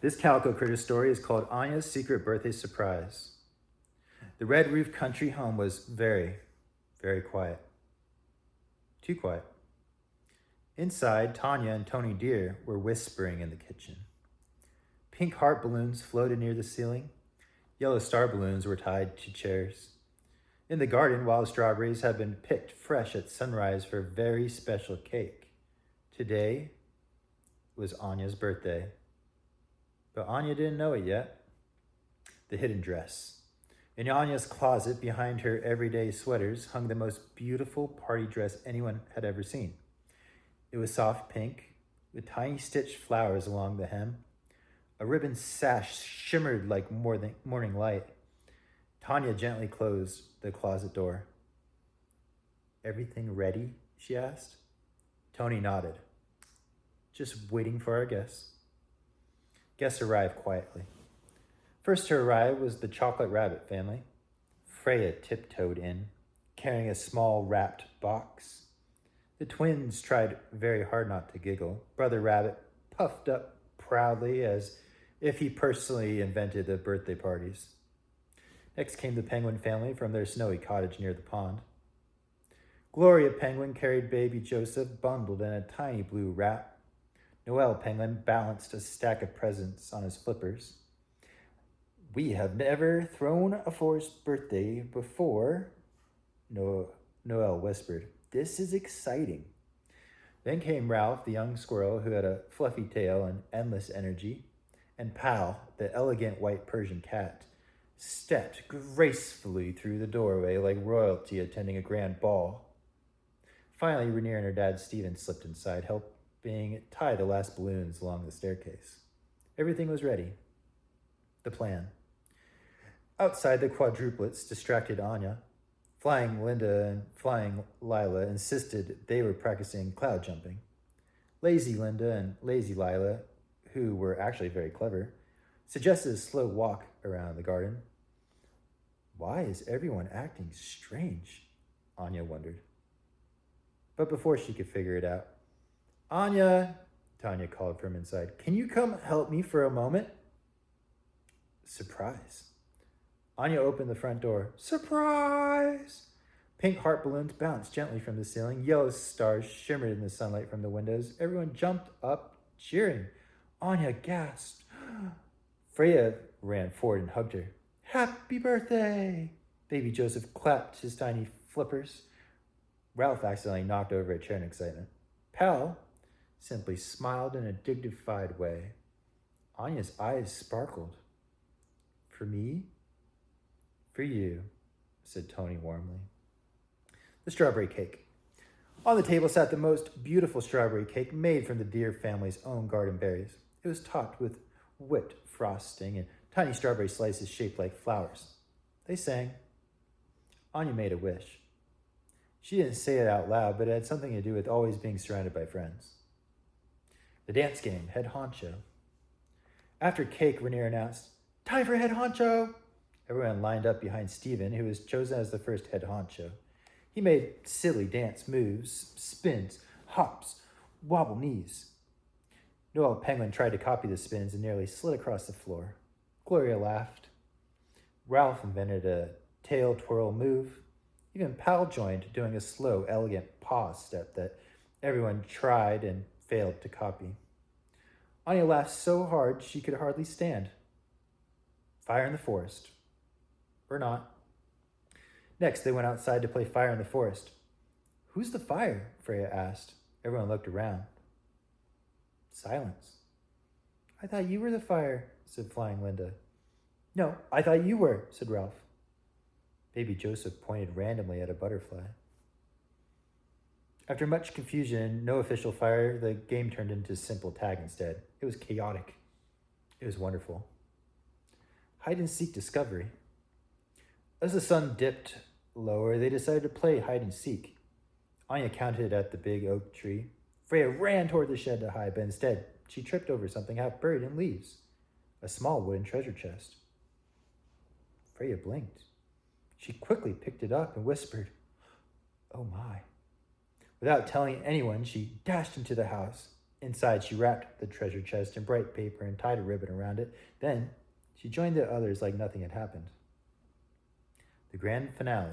This Calico Critter story is called Anya's Secret Birthday Surprise. The red roof country home was very, very quiet. Too quiet. Inside, Tanya and Tony Deer were whispering in the kitchen. Pink heart balloons floated near the ceiling. Yellow star balloons were tied to chairs. In the garden, wild strawberries had been picked fresh at sunrise for a very special cake. Today was Anya's birthday. But Anya didn't know it yet. The hidden dress. In Anya's closet, behind her everyday sweaters, hung the most beautiful party dress anyone had ever seen. It was soft pink, with tiny stitched flowers along the hem. A ribbon sash shimmered like morning light. Tanya gently closed the closet door. "Everything ready?" she asked. Tony nodded. "Just waiting for our guests." Guests arrived quietly. First to arrive was the Chocolate Rabbit family. Freya tiptoed in, carrying a small wrapped box. The twins tried very hard not to giggle. Brother Rabbit puffed up proudly as if he personally invented the birthday parties. Next came the Penguin family from their snowy cottage near the pond. Gloria Penguin carried baby Joseph bundled in a tiny blue wrap. Noel Penguin balanced a stack of presents on his flippers. "We have never thrown a forest birthday before," Noel whispered. "This is exciting." Then came Ralph, the young squirrel who had a fluffy tail and endless energy, and Pal, the elegant white Persian cat, stepped gracefully through the doorway like royalty attending a grand ball. Finally, Rainier and her dad Stephen slipped inside, helping tie the last balloons along the staircase. Everything was ready. The plan. Outside, the quadruplets distracted Anya. Flying Linda and Flying Lila insisted they were practicing cloud jumping. Lazy Linda and Lazy Lila, who were actually very clever, suggested a slow walk around the garden. "Why is everyone acting strange?" Anya wondered. But before she could figure it out, "Anya," Tanya called from inside, "can you come help me for a moment?" Surprise. Anya opened the front door. Surprise! Pink heart balloons bounced gently from the ceiling. Yellow stars shimmered in the sunlight from the windows. Everyone jumped up, cheering. Anya gasped. Freya ran forward and hugged her. "Happy birthday!" Baby Joseph clapped his tiny flippers. Ralph accidentally knocked over a chair in excitement. Pal simply smiled in a dignified way. Anya's eyes sparkled. "For me?" "For you," said Tony warmly. The strawberry cake. On the table sat the most beautiful strawberry cake made from the Deer family's own garden berries. It was topped with whipped frosting and tiny strawberry slices shaped like flowers. They sang. Anya made a wish. She didn't say it out loud, but it had something to do with always being surrounded by friends. The dance game, Head Honcho. After cake, Rainier announced, "Time for Head Honcho!" Everyone lined up behind Stephen, who was chosen as the first head honcho. He made silly dance moves, spins, hops, wobble knees. Noel Penguin tried to copy the spins and nearly slid across the floor. Gloria laughed. Ralph invented a tail twirl move. Even Pal joined, doing a slow, elegant paw step that everyone tried and failed to copy. Anya laughed so hard she could hardly stand. Fire in the forest. Or not. Next, they went outside to play fire in the forest. "Who's the fire?" Freya asked. Everyone looked around. Silence. "I thought you were the fire," said Flying Linda. "No, I thought you were," said Ralph. Baby Joseph pointed randomly at a butterfly. After much confusion and no official fire, the game turned into simple tag instead. It was chaotic. It was wonderful. Hide and seek discovery. As the sun dipped lower, they decided to play hide and seek. Anya counted at the big oak tree. Freya ran toward the shed to hide, but instead she tripped over something half buried in leaves. A small wooden treasure chest. Freya blinked. She quickly picked it up and whispered, "Oh my." Without telling anyone, she dashed into the house. Inside, she wrapped the treasure chest in bright paper and tied a ribbon around it. Then, she joined the others like nothing had happened. The grand finale.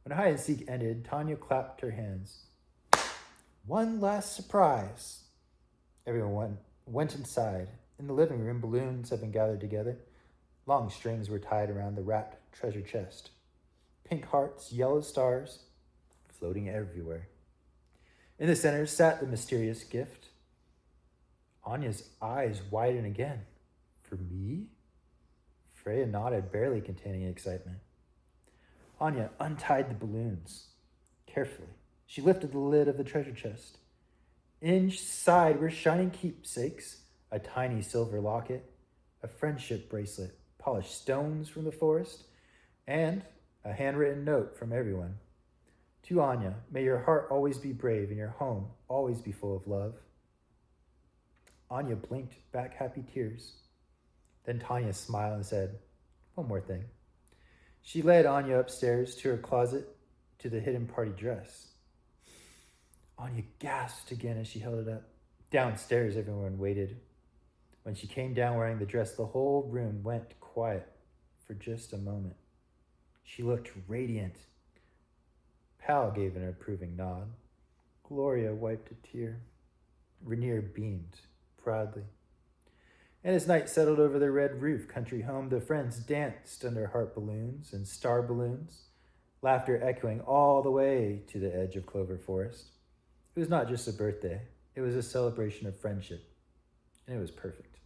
When hide and seek ended, Tanya clapped her hands. One last surprise. Everyone went inside. In the living room, balloons had been gathered together. Long strings were tied around the wrapped treasure chest. Pink hearts, yellow stars, floating everywhere. In the center sat the mysterious gift. Anya's eyes widened again. For me? Freya nodded, barely containing excitement. Anya untied the balloons. Carefully, she lifted the lid of the treasure chest. Inside were shining keepsakes, a tiny silver locket, a friendship bracelet, polished stones from the forest, and a handwritten note from everyone. To Anya, may your heart always be brave and your home always be full of love. Anya blinked back happy tears. Then Tanya smiled and said, one more thing. She led Anya upstairs to her closet to the hidden party dress. Anya gasped again as she held it up. Downstairs, everyone waited. When she came down wearing the dress, the whole room went quiet for just a moment. She looked radiant. Pal gave an approving nod. Gloria wiped a tear. Rainier beamed proudly. And as night settled over the red roof country home, the friends danced under heart balloons and star balloons, laughter echoing all the way to the edge of Clover Forest. It was not just a birthday. It was a celebration of friendship, and it was perfect.